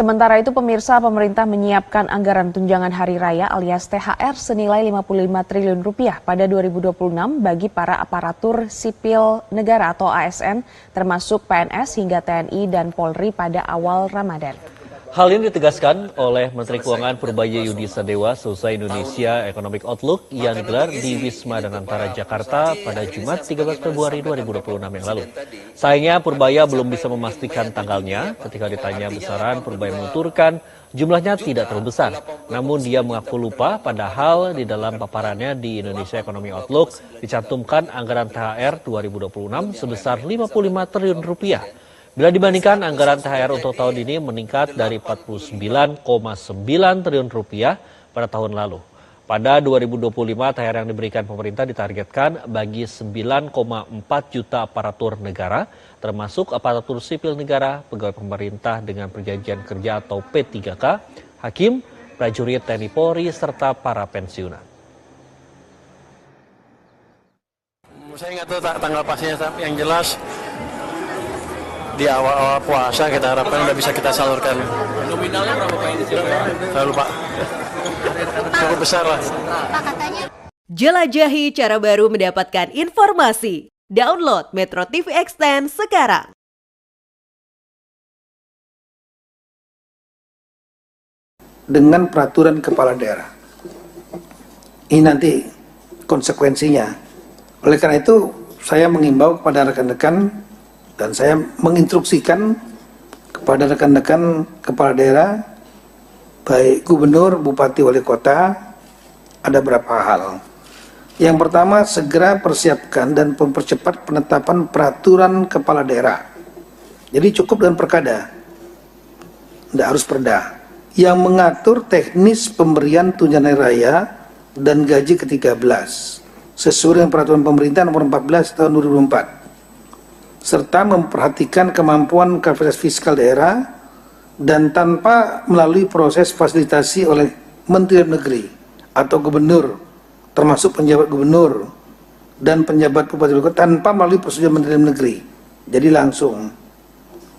Sementara itu pemirsa, pemerintah menyiapkan anggaran tunjangan hari raya alias THR senilai 55 triliun rupiah pada 2026 bagi para aparatur sipil negara atau ASN termasuk PNS hingga TNI dan Polri pada awal Ramadan. Hal ini ditegaskan oleh Menteri Keuangan Purbaya Yudi Sadewa selesai Indonesia Economic Outlook yang digelar di Wisma Danantara Jakarta pada Jumat 13 Februari 2026 yang lalu. Sayangnya Purbaya belum bisa memastikan tanggalnya. Ketika ditanya besaran, Purbaya menuturkan jumlahnya tidak terlalu besar. Namun dia mengaku lupa padahal di dalam paparannya di Indonesia Economic Outlook dicantumkan anggaran THR 2026 sebesar 55 triliun rupiah. Bila dibandingkan, anggaran THR untuk tahun ini meningkat dari 49,9 triliun rupiah pada tahun lalu. Pada 2025, THR yang diberikan pemerintah ditargetkan bagi 9,4 juta aparatur negara, termasuk aparatur sipil negara, pegawai pemerintah dengan perjanjian kerja atau P3K, hakim, prajurit TNI Polri, serta para pensiunan. Saya nggak tahu tanggal pastinya, yang jelas di awal-awal puasa kita harapkan udah bisa kita salurkan. Nominalnya berapa Pak ini? Saya lupa. Cukup besar lah. Jelajahi cara baru mendapatkan informasi. Download Metro TV Extend sekarang. Dengan peraturan kepala daerah. Ini nanti konsekuensinya. Oleh karena itu, saya mengimbau kepada rekan-rekan dan saya menginstruksikan kepada rekan-rekan kepala daerah, baik gubernur, bupati, wali kota, ada beberapa hal. Yang pertama, segera persiapkan dan mempercepat penetapan peraturan kepala daerah. Jadi cukup dengan perkada, tidak harus perda, yang mengatur teknis pemberian tunjangan hari raya dan gaji ke-13 sesuai dengan peraturan pemerintah nomor 14 tahun 2004. Serta memperhatikan kemampuan kapasitas fiskal daerah dan tanpa melalui proses fasilitasi oleh Menteri Dalam Negeri atau Gubernur, termasuk penjabat Gubernur dan penjabat Bupati Wali Kota, tanpa melalui persetujuan Menteri Dalam Negeri. Jadi langsung,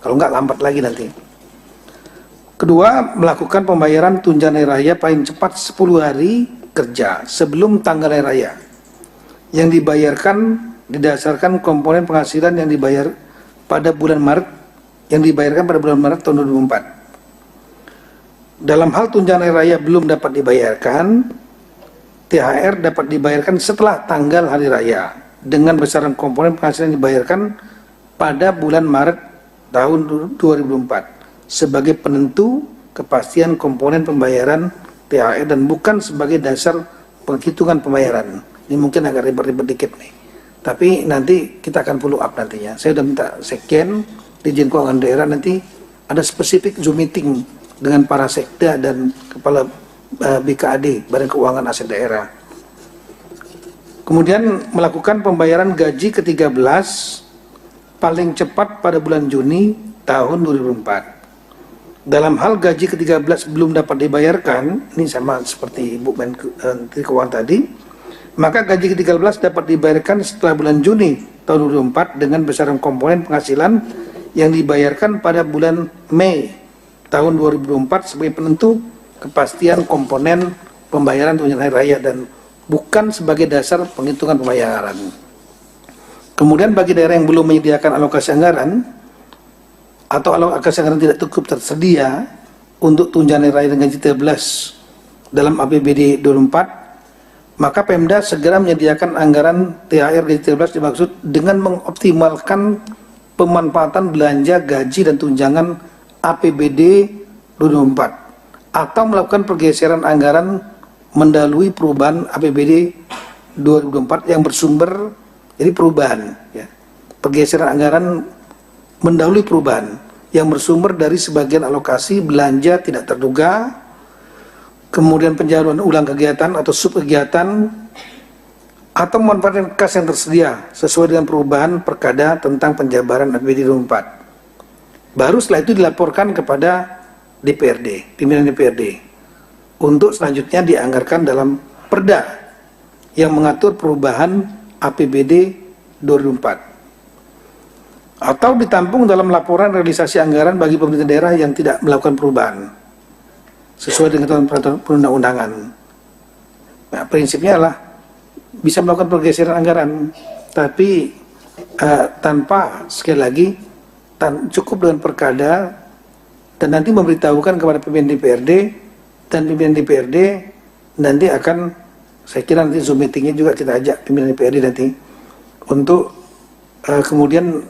kalau nggak lambat lagi nanti. Kedua, melakukan pembayaran tunjangan hari raya paling cepat 10 hari kerja sebelum tanggal hari raya yang dibayarkan didasarkan komponen penghasilan yang dibayar pada bulan Maret, yang dibayarkan pada bulan Maret tahun 2004. Dalam hal tunjangan hari raya belum dapat dibayarkan, THR dapat dibayarkan setelah tanggal hari raya dengan besaran komponen penghasilan yang dibayarkan pada bulan Maret tahun 2004 sebagai penentu kepastian komponen pembayaran THR dan bukan sebagai dasar penghitungan pembayaran. Ini mungkin agak ribet-ribet dikit nih. Tapi nanti kita akan follow up nantinya. Saya sudah minta Sekjen, Dirjen Keuangan Daerah, nanti ada spesifik Zoom meeting dengan para sekda dan kepala BKAD, Badan Keuangan Aset Daerah. Kemudian melakukan pembayaran gaji ke-13 paling cepat pada bulan Juni tahun 2004. Dalam hal gaji ke-13 belum dapat dibayarkan, ini sama seperti Ibu Menteri Keuangan tadi, maka gaji ke-13 dapat dibayarkan setelah bulan Juni tahun 2004 dengan besaran komponen penghasilan yang dibayarkan pada bulan Mei tahun 2024 sebagai penentu kepastian komponen pembayaran tunjangan hari raya dan bukan sebagai dasar penghitungan pembayaran. Kemudian bagi daerah yang belum menyediakan alokasi anggaran atau alokasi anggaran tidak cukup tersedia untuk tunjangan hari raya dan gaji ke-13 dalam APBD 2024, maka Pemda segera menyediakan anggaran THR gaji 13 dimaksud dengan mengoptimalkan pemanfaatan belanja gaji dan tunjangan APBD 2024 atau melakukan pergeseran anggaran mendahului perubahan APBD 2024 yang bersumber, jadi perubahan ya. Pergeseran anggaran mendahului perubahan yang bersumber dari sebagian alokasi belanja tidak terduga, kemudian penjaluran ulang kegiatan atau subkegiatan atau memanfaatkan kas yang tersedia sesuai dengan perubahan perkada tentang penjabaran APBD 2004. Baru setelah itu dilaporkan kepada DPRD, pimpinan DPRD, untuk selanjutnya dianggarkan dalam perda yang mengatur perubahan APBD 2004. atau ditampung dalam laporan realisasi anggaran bagi pemerintah daerah yang tidak melakukan perubahan sesuai dengan peraturan perundang-undangan. Nah, prinsipnya adalah bisa melakukan pergeseran anggaran, tapi tanpa, sekali lagi, cukup dengan perkada dan nanti memberitahukan kepada pimpinan DPRD, dan pimpinan DPRD nanti akan, saya kira nanti Zoom meetingnya juga kita ajak pimpinan DPRD nanti untuk kemudian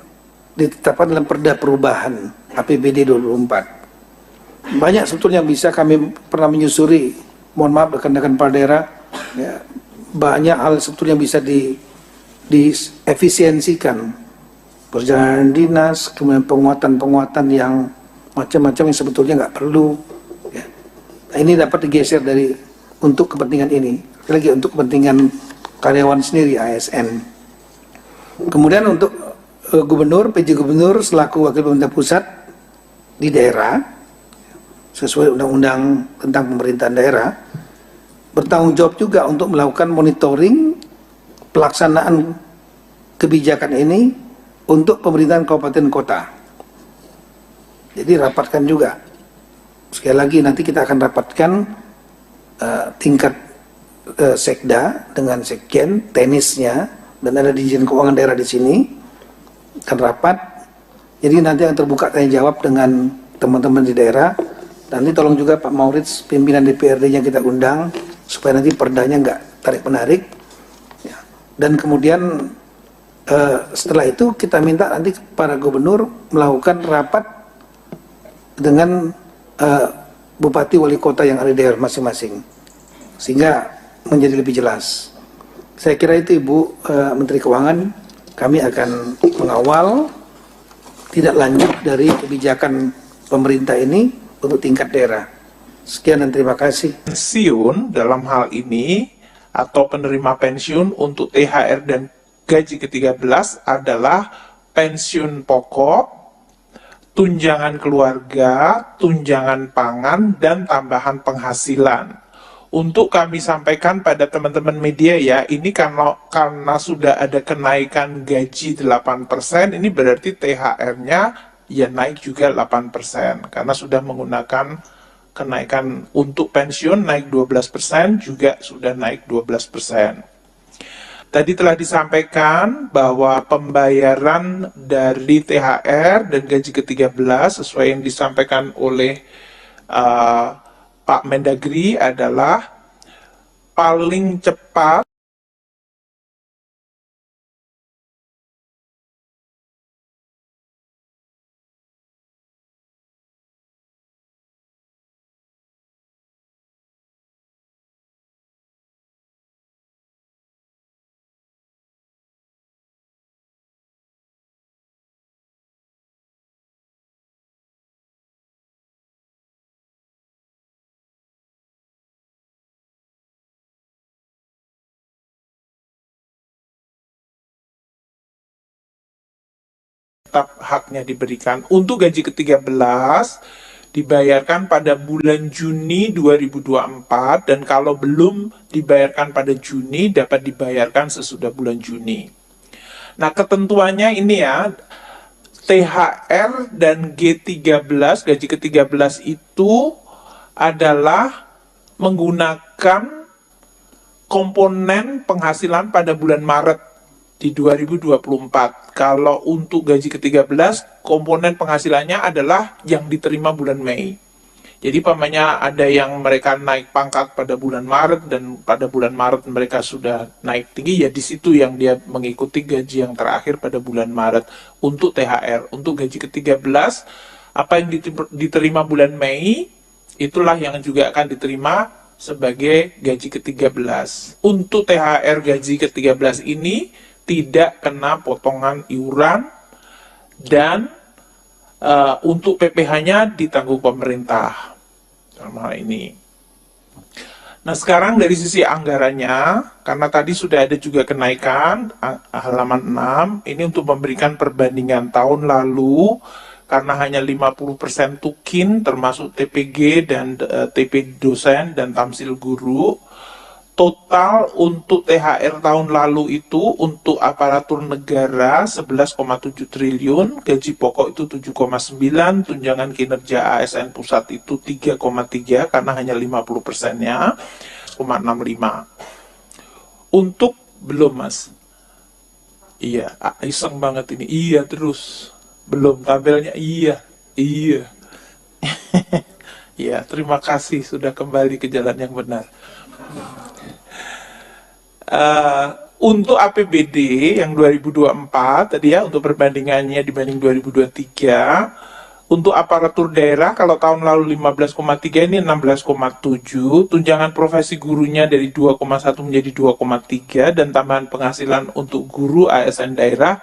ditetapkan dalam perda perubahan APBD 2024. Banyak sebetulnya yang bisa kami pernah menyusuri, mohon maaf rekan-rekan kepala daerah, ya, banyak hal sebetulnya bisa diefisiensikan, perjalanan dinas, kemudian penguatan-penguatan yang macam-macam yang sebetulnya nggak perlu. Ya. Nah, ini dapat digeser dari untuk kepentingan ini, lagi untuk kepentingan karyawan sendiri ASN. Kemudian untuk gubernur, PJ gubernur selaku wakil pemerintah pusat di daerah sesuai undang-undang tentang pemerintahan daerah bertanggung jawab juga untuk melakukan monitoring pelaksanaan kebijakan ini untuk pemerintahan kabupaten kota. Jadi rapatkan juga. Sekali lagi nanti kita akan rapatkan tingkat sekda dengan sekjen, tenisnya, dan ada Dirjen Keuangan Daerah di sini akan rapat. Jadi nanti yang terbuka tanya jawab dengan teman-teman di daerah. Nanti tolong juga Pak Maurits, pimpinan DPRD yang kita undang, supaya nanti perdanya nggak tarik-menarik. Ya. Dan kemudian setelah itu kita minta nanti para gubernur melakukan rapat dengan bupati wali kota yang ada di daerah masing-masing, sehingga menjadi lebih jelas. Saya kira itu Ibu Menteri Keuangan, kami akan mengawal tidak lanjut dari kebijakan pemerintah ini untuk tingkat daerah. Sekian dan terima kasih. Pensiun dalam hal ini atau penerima pensiun untuk THR dan gaji ke-13 adalah pensiun pokok, tunjangan keluarga, tunjangan pangan, dan tambahan penghasilan. Untuk kami sampaikan pada teman-teman media ya, ini karena sudah ada kenaikan gaji 8%, ini berarti THR-nya ya naik juga 8%, karena sudah menggunakan kenaikan untuk pensiun naik 12%, juga sudah naik 12%. Tadi telah disampaikan bahwa pembayaran dari THR dan gaji ke-13 sesuai yang disampaikan oleh Pak Mendagri adalah paling cepat tetap haknya diberikan. Untuk gaji ke-13 dibayarkan pada bulan Juni 2024, dan kalau belum dibayarkan pada Juni dapat dibayarkan sesudah bulan Juni. Nah, ketentuannya ini ya, THR dan G13, gaji ke-13 itu adalah menggunakan komponen penghasilan pada bulan Maret di 2024. Kalau untuk gaji ke-13, komponen penghasilannya adalah yang diterima bulan Mei. Jadi pamannya ada yang mereka naik pangkat pada bulan Maret, dan pada bulan Maret mereka sudah naik tinggi, ya di situ yang dia mengikuti gaji yang terakhir pada bulan Maret. Untuk THR, untuk gaji ke-13, apa yang diterima bulan Mei, itulah yang juga akan diterima sebagai gaji ke-13. Untuk THR gaji ke-13 ini tidak kena potongan iuran, dan untuk PPh-nya ditanggung pemerintah dalam hal ini. Nah, sekarang dari sisi anggarannya, karena tadi sudah ada juga kenaikan halaman 6, ini untuk memberikan perbandingan tahun lalu, karena hanya 50% tukin termasuk TPG dan TP dosen dan tamsil guru. total untuk THR tahun lalu itu untuk aparatur negara 11,7 triliun, gaji pokok itu 7,9, tunjangan kinerja ASN pusat itu 3,3 karena hanya 50%-nya, 0,65. Untuk belum Mas. Iya, iseng banget ini. Iya terus. Belum tabelnya. Iya. Ya, terima kasih sudah kembali ke jalan yang benar. Untuk APBD yang 2024 tadi ya, untuk perbandingannya dibanding 2023, untuk aparatur daerah kalau tahun lalu 15,3 ini 16,7, tunjangan profesi gurunya dari 2,1 menjadi 2,3, dan tambahan penghasilan untuk guru ASN daerah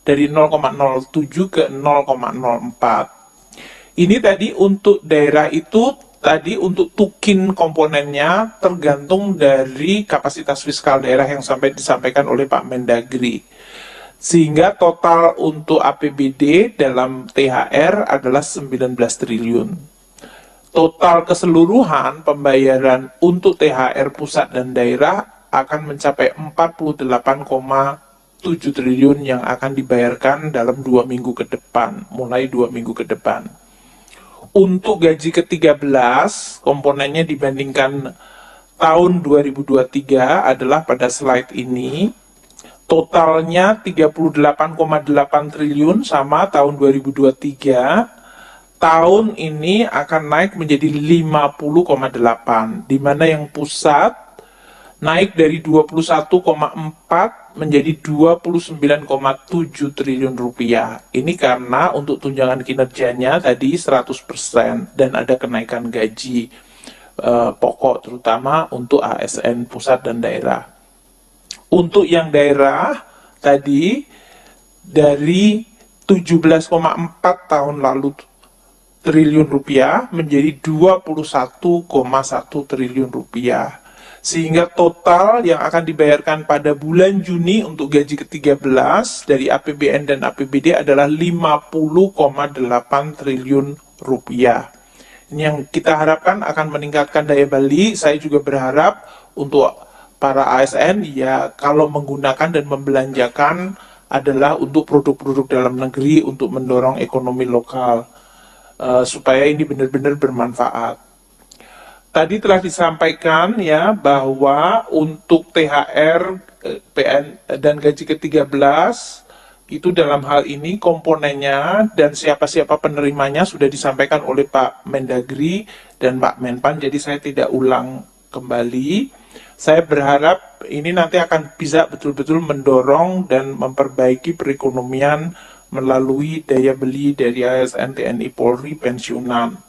dari 0,07 ke 0,04. Ini tadi untuk daerah itu, tadi untuk tukin komponennya tergantung dari kapasitas fiskal daerah yang disampaikan oleh Pak Mendagri. Sehingga total untuk APBD dalam THR adalah 19 triliun. Total keseluruhan pembayaran untuk THR pusat dan daerah akan mencapai 48,7 triliun yang akan dibayarkan dalam 2 minggu ke depan, mulai 2 minggu ke depan. Untuk gaji ke-13, komponennya dibandingkan tahun 2023 adalah pada slide ini, totalnya 38,8 triliun sama tahun 2023, tahun ini akan naik menjadi 50,8, di mana yang pusat naik dari 21,4 menjadi 29,7 triliun rupiah. Ini karena untuk tunjangan kinerjanya tadi 100% dan ada kenaikan gaji pokok terutama untuk ASN pusat dan daerah. Untuk yang daerah tadi dari 17,4 tahun lalu triliun rupiah menjadi 21,1 triliun rupiah. Sehingga total yang akan dibayarkan pada bulan Juni untuk gaji ke-13 dari APBN dan APBD adalah 50,8 triliun rupiah. Ini yang kita harapkan akan meningkatkan daya beli. Saya juga berharap untuk para ASN, ya kalau menggunakan dan membelanjakan adalah untuk produk-produk dalam negeri untuk mendorong ekonomi lokal, supaya ini benar-benar bermanfaat. Tadi telah disampaikan ya bahwa untuk THR, PN dan gaji ke-13 itu dalam hal ini komponennya dan siapa-siapa penerimanya sudah disampaikan oleh Pak Mendagri dan Pak Menpan, jadi saya tidak ulang kembali. Saya berharap ini nanti akan bisa betul-betul mendorong dan memperbaiki perekonomian melalui daya beli dari ASN, TNI, Polri, pensiunan.